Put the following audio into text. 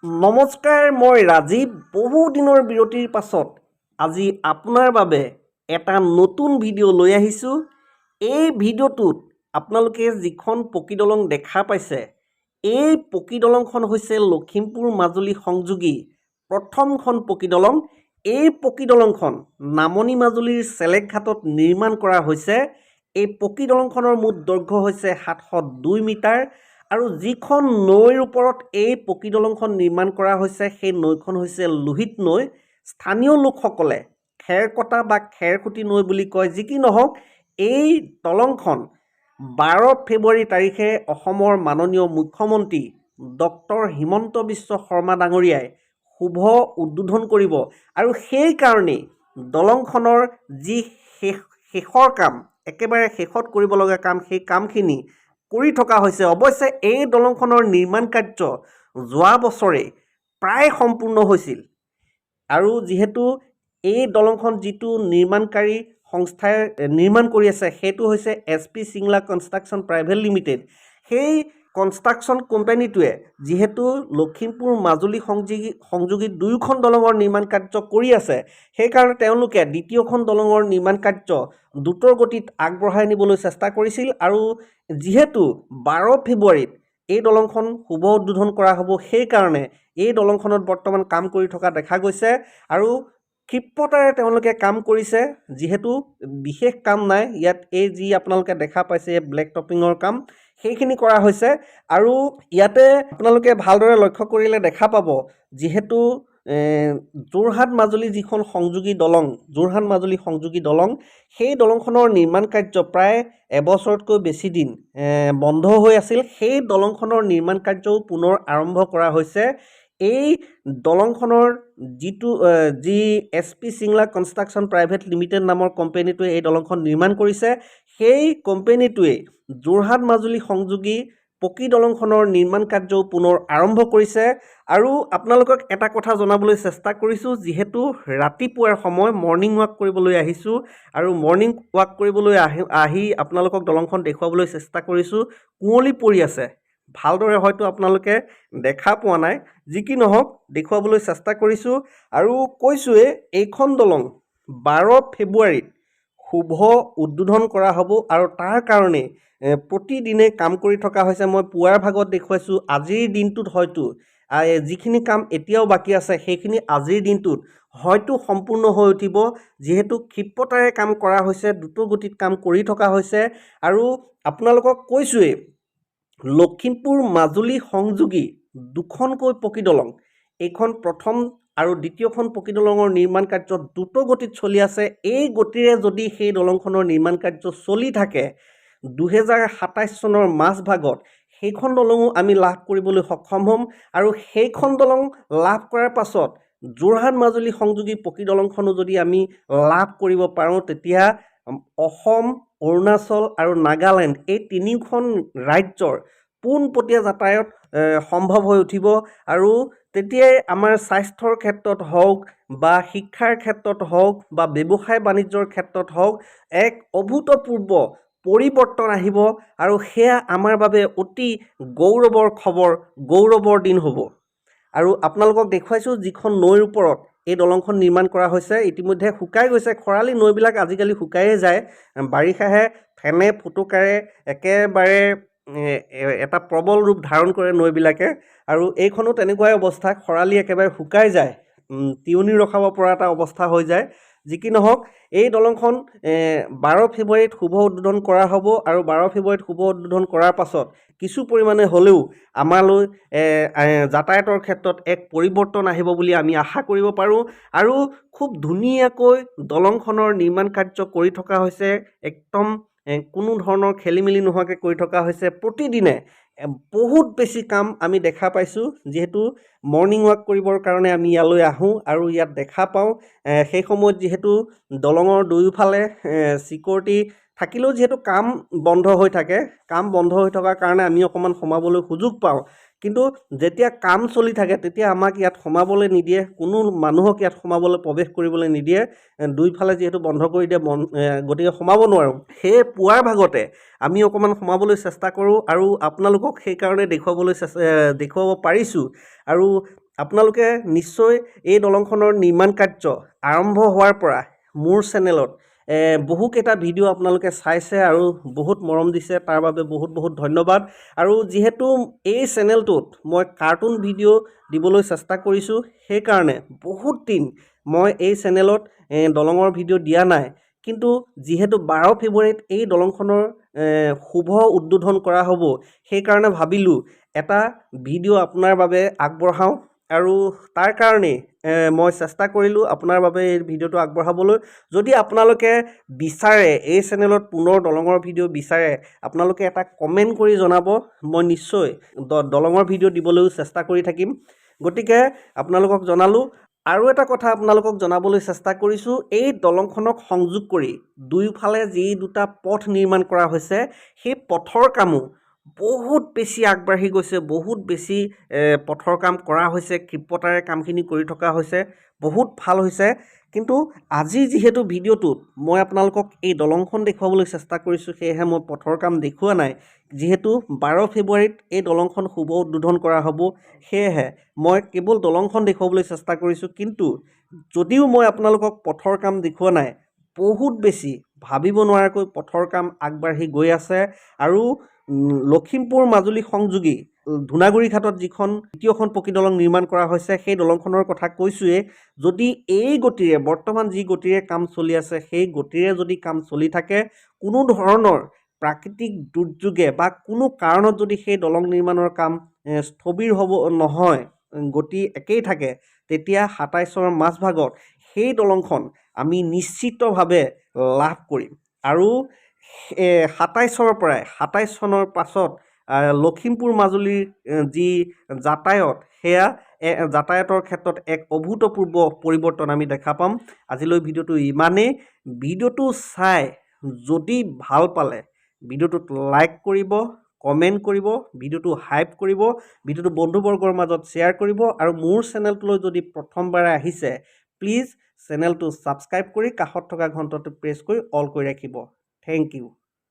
নমস্কাৰ, মই ৰাজীৱ। বহু দিনৰ বিৰতিৰ পাছত আজি আপোনাৰ বাবে এটা নতুন ভিডিঅ' লৈ আহিছোঁ। এই ভিডিঅ'টোত আপোনালোকে যিখন পকী দলং দেখা পাইছে, এই পকী দলংখন হৈছে লখিমপুৰ মাজুলী সংযোগী প্ৰথমখন পকী দলং। এই পকী দলংখন নামনি মাজুলীৰ চেলেকঘাটত নিৰ্মাণ কৰা হৈছে। এই পকী দলংখনৰ মুঠ দৈৰ্ঘ্য হৈছে 702 মিটাৰ আৰু যিখন নৈৰ ওপৰত এই পকী দলংখন নিৰ্মাণ কৰা হৈছে সেই নৈখন হৈছে লোহিত নৈ। স্থানীয় লোকসকলে খেৰকটা বা খেৰখুটি নৈ বুলি কয়। যি কি নহওক, এই দলংখন 12 ফেব্ৰুৱাৰী তাৰিখে অসমৰ মাননীয় মুখ্যমন্ত্ৰী ডক্টৰ হিমন্ত বিশ্ব শৰ্মা ডাঙৰীয়াই শুভ উদ্বোধন কৰিব আৰু সেইকাৰণেই দলংখনৰ যি শেষৰ কাম, একেবাৰে শেষত কৰিব লগা কাম, সেই কামখিনি কৰি থকা হৈছে। অৱশ্যে এই দলংখনৰ নিৰ্মাণ কাৰ্য যোৱা বছৰে প্ৰায় সম্পূৰ্ণ হৈছিল আৰু যিহেতু এই দলংখন যিটো নিৰ্মাণকাৰী সংস্থাই নিৰ্মাণ কৰি আছে সেইটো হৈছে SP Singla construction private limited. সেই কনষ্ট্ৰাকশ্যন কোম্পানীটোৱে যিহেতু লখিমপুৰ মাজুলী সংযোগী দুয়োখন দলঙৰ নিৰ্মাণ কাৰ্য কৰি আছে, সেইকাৰণে তেওঁলোকে দ্বিতীয়খন দলঙৰ নিৰ্মাণ কাৰ্য দ্ৰুতৰ গতিত আগবঢ়াই নিবলৈ চেষ্টা কৰিছিল আৰু যিহেতু 12 ফেব্ৰুৱাৰীত এই দলংখন শুভ উদ্বোধন কৰা হ'ব, সেইকাৰণে এই দলংখনত বৰ্তমান কাম কৰি থকা দেখা গৈছে আৰু ক্ষিপ্ৰতাৰে তেওঁলোকে কাম কৰিছে। যিহেতু বিশেষ কাম নাই ইয়াত, এই যি আপোনালোকে দেখা পাইছে ব্লেক টপিঙৰ কাম সেইখিনি কৰা হৈছে আৰু ইয়াতে আপোনালোকে ভালদৰে লক্ষ্য কৰিলে দেখা পাব, যিহেতু যোৰহাট মাজুলী যিখন সংযোগী দলং, যোৰহাট মাজুলী সংযোগী দলং, সেই দলংখনৰ নিৰ্মাণ কাৰ্য প্ৰায় এবছৰতকৈ বেছি দিন বন্ধ হৈ আছিল। সেই দলংখনৰ নিৰ্মাণ কাৰ্যও পুনৰ আৰম্ভ কৰা হৈছে। এই দলংখনৰ যি SP Singla construction private limited নামৰ কোম্পানীটোৱে এই দলংখন নিৰ্মাণ কৰিছে, সেই কোম্পানীটোৱে যোৰহাট মাজুলী সংযোগী পকী দলংখনৰ নিৰ্মাণ কাৰ্যও পুনৰ আৰম্ভ কৰিছে। আৰু আপোনালোকক এটা কথা জনাবলৈ চেষ্টা কৰিছোঁ, যিহেতু ৰাতিপুৱাৰ সময় মৰ্ণিং ৱাক কৰিবলৈ আহিছোঁ আৰু মৰ্ণিং ৱাক কৰিবলৈ আহি আপোনালোকক দলংখন দেখুৱাবলৈ চেষ্টা কৰিছোঁ। কুঁৱলী পৰি আছে, ভালদৰে হয়তো আপোনালোকে দেখা পোৱা নাই। যি কি নহওক, দেখুৱাবলৈ চেষ্টা কৰিছোঁ আৰু কৈছোঁৱে এইখন দলং 12 ফেব্ৰুৱাৰীত শুভ উদ্বোধন কৰা হ'ব আৰু তাৰ কাৰণে প্ৰতিদিনে কাম কৰি থকা হৈছে। মই পুৱাৰ ভাগত দেখুৱাইছোঁ, আজিৰ দিনটোত হয়তো যিখিনি কাম এতিয়াও বাকী আছে সেইখিনি আজিৰ দিনটোত হয়তো সম্পূৰ্ণ হৈ উঠিব। যিহেতু ক্ষিপ্ৰতাৰে কাম কৰা হৈছে, দ্ৰুত গতিত কাম কৰি থকা হৈছে আৰু আপোনালোকক কৈছোঁৱে লখিমপুৰ মাজুলী সংযোগী দুখনকৈ পকী দলং, এইখন প্ৰথম আৰু দ্বিতীয়খন পকী দলঙৰ নিৰ্মাণ কাৰ্য দ্ৰুত গতিত চলি আছে। এই গতিৰে যদি সেই দলংখনৰ নিৰ্মাণ কাৰ্য চলি থাকে, 2027 চনৰ মাজভাগত সেইখন দলঙো আমি লাভ কৰিবলৈ সক্ষম হ'ম আৰু সেইখন দলং লাভ কৰাৰ পাছত যোৰহাট মাজুলী সংযোগী পকী দলংখনো যদি আমি লাভ কৰিব পাৰোঁ, তেতিয়া অসম, অৰুণাচল আৰু নাগালেণ্ড এই তিনিওখন ৰাজ্যৰ পোনপটীয়া যাতায়াত সম্ভৱ হৈ উঠিব আৰু তেতিয়াই আমাৰ স্বাস্থ্যৰ ক্ষেত্ৰত হওক বা শিক্ষাৰ ক্ষেত্ৰত হওক বা ব্যৱসায় বাণিজ্যৰ ক্ষেত্ৰত হওক এক অভূতপূৰ্ব পৰিৱৰ্তন আহিব আৰু সেয়া আমাৰ বাবে অতি গৌৰৱৰ খবৰ, গৌৰৱৰ দিন হ'ব। আৰু আপোনালোকক দেখুৱাইছোঁ যিখন নৈৰ ওপৰত এই দলংখন নিৰ্মাণ কৰা হৈছে, ইতিমধ্যে শুকাই গৈছে। খৰালি নৈবিলাক আজিকালি শুকায়ে যায়, বাৰিষাহে ফেনে ফুটুকাৰে একেবাৰে এটা প্ৰবল ৰূপ ধাৰণ কৰে নৈবিলাকে আৰু এইখনো তেনেকুৱাই অৱস্থা, খৰালি একেবাৰে শুকাই যায়, তিয়নি ৰখাব পৰা এটা অৱস্থা হৈ যায়। যি কি নহওক, এই দলংখন 12 ফেব্ৰুৱাৰীত শুভ উদ্বোধন কৰা হ'ব আৰু 12 ফেব্ৰুৱাৰীত শুভ উদ্বোধন কৰাৰ পাছত কিছু পৰিমাণে হ'লেও আমালৈ যাতায়াতৰ ক্ষেত্ৰত এক পৰিৱৰ্তন আহিব বুলি আমি আশা কৰিব পাৰোঁ আৰু খুব ধুনীয়াকৈ দলংখনৰ নিৰ্মাণ কাৰ্য কৰি থকা হৈছে। একদম কোনো ধৰণৰ খেলি মেলি নোহোৱাকৈ কৰি থকা হৈছে। প্ৰতিদিনে বহুত বেছি কাম আমি দেখা পাইছোঁ। যিহেতু মৰ্ণিং ৱাক কৰিবৰ কাৰণে আমি ইয়ালৈ আহোঁ আৰু ইয়াত দেখা পাওঁ, সেই সময়ত যিহেতু দলঙৰ দুয়োফালে ছিকিউৰিটি থাকিলেও যিহেতু কাম বন্ধ হৈ থাকে, কাম বন্ধ হৈ থকাৰ কাৰণে আমি অকণমান সোমাবলৈ সুযোগ পাওঁ। কিন্তু যেতিয়া কাম চলি থাকে তেতিয়া আমাক ইয়াত সোমাবলৈ নিদিয়ে, কোনো মানুহক ইয়াত সোমাবলৈ প্ৰৱেশ কৰিবলৈ নিদিয়ে, দুইফালে যিহেতু বন্ধ কৰি দিয়ে, গতিকে সোমাব নোৱাৰোঁ। সেয়ে পুৱাৰ ভাগতে আমি অকণমান সোমাবলৈ চেষ্টা কৰোঁ আৰু আপোনালোকক সেইকাৰণে দেখুৱাব পাৰিছোঁ। আৰু আপোনালোকে নিশ্চয় এই দলংখনৰ নিৰ্মাণ কাৰ্য আৰম্ভ হোৱাৰ পৰা মোৰ চেনেলত বহুকেইটা ভিডিঅ' আপোনালোকে চাইছে আৰু বহুত মৰম দিছে, তাৰ বাবে বহুত বহুত ধন্যবাদ। আৰু যিহেতু এই চেনেলটোত মই কাৰ্টুন ভিডিঅ' দিবলৈ চেষ্টা কৰিছোঁ, সেইকাৰণে বহুত দিন মই এই চেনেলত দলঙৰ ভিডিঅ' দিয়া নাই। কিন্তু যিহেতু 12 ফেব্ৰুৱাৰীত এই দলংখনৰ শুভ উদ্বোধন কৰা হ'ব, সেইকাৰণে ভাবিলোঁ এটা ভিডিঅ' আপোনাৰ বাবে আগবঢ়াওঁ। আৰু তাৰ কাৰণেই মই চেষ্টা কৰিলোঁ আপোনাৰ বাবে এই ভিডিঅ'টো আগবঢ়াবলৈ। যদি আপোনালোকে বিচাৰে এই চেনেলত পুনৰ দলঙৰ ভিডিঅ' বিচাৰে, আপোনালোকে এটা কমেণ্ট কৰি জনাব, মই নিশ্চয় দলঙৰ ভিডিঅ' দিবলৈও চেষ্টা কৰি থাকিম। গতিকে আপোনালোকক জনালোঁ। আৰু এটা কথা আপোনালোকক জনাবলৈ চেষ্টা কৰিছোঁ, এই দলংখনক সংযোগ কৰি দুয়োফালে যি দুটা পথ নিৰ্মাণ কৰা হৈছে, সেই পথৰ কামো বহুত বেছি আগবাঢ়ি গৈছে, বহুত বেছি পথৰ কাম কৰা হৈছে, ক্ষিপ্ৰতাৰে কামখিনি কৰি থকা হৈছে, বহুত ভাল হৈছে। কিন্তু আজি যিহেতু ভিডিঅ'টোত মই আপোনালোকক এই দলংখন দেখুৱাবলৈ চেষ্টা কৰিছোঁ, সেয়েহে মই পথৰ কাম দেখুওৱা নাই। যিহেতু 12 ফেব্ৰুৱাৰীত এই দলংখন শুভ উদ্বোধন কৰা হ'ব, সেয়েহে মই কেৱল দলংখন দেখুৱাবলৈ চেষ্টা কৰিছোঁ। কিন্তু যদিও মই আপোনালোকক পথৰ কাম দেখুওৱা নাই, বহুত বেছি ভাবিব নোৱাৰাকৈ পথৰ কাম আগবাঢ়ি গৈ আছে। আৰু লখিমপুৰ মাজুলী সংযোগী ধূনাগুৰি ঘাটত যিখন দ্বিতীয়খন পকী দলং নিৰ্মাণ কৰা হৈছে, সেই দলংখনৰ কথা কৈছোঁৱেই। যদি এই গতিৰে বৰ্তমান যি গতিৰে কাম চলি আছে, সেই গতিৰে যদি কাম চলি থাকে, কোনো ধৰণৰ প্ৰাকৃতিক দুৰ্যোগে বা কোনো কাৰণত যদি সেই দলং নিৰ্মাণৰ কাম স্থবিৰ হ'ব নহয়, গতি একেই থাকে, তেতিয়া 27ৰ মাজভাগত সেই দলংখন আমি নিশ্চিতভাৱে লাভ কৰিম। আৰু 27ৰ পৰাই 27 চনৰ পাছত লখিমপুৰ মাজুলীৰ যি যাতায়ত, সেয়া যাতায়াতৰ ক্ষেত্ৰত এক অভূতপূৰ্ব পৰিৱৰ্তন আমি দেখা পাম। আজিলৈ ভিডিঅ'টো ইমানেই। ভিডিঅ'টো চাই যদি ভাল পালে ভিডিঅ'টোত লাইক কৰিব, কমেণ্ট কৰিব, ভিডিঅ'টো হাইপ কৰিব, ভিডিঅ'টো বন্ধুবৰ্গৰ মাজত শ্বেয়াৰ কৰিব। আৰু মোৰ চেনেলটোলৈ যদি প্ৰথমবাৰে আহিছে, প্লিজ চেনেলটো ছাবস্ক্ৰাইব কৰি কাষত থকা ঘণ্টাটো প্ৰেছ কৰি অল কৰি ৰাখিব। Thank U.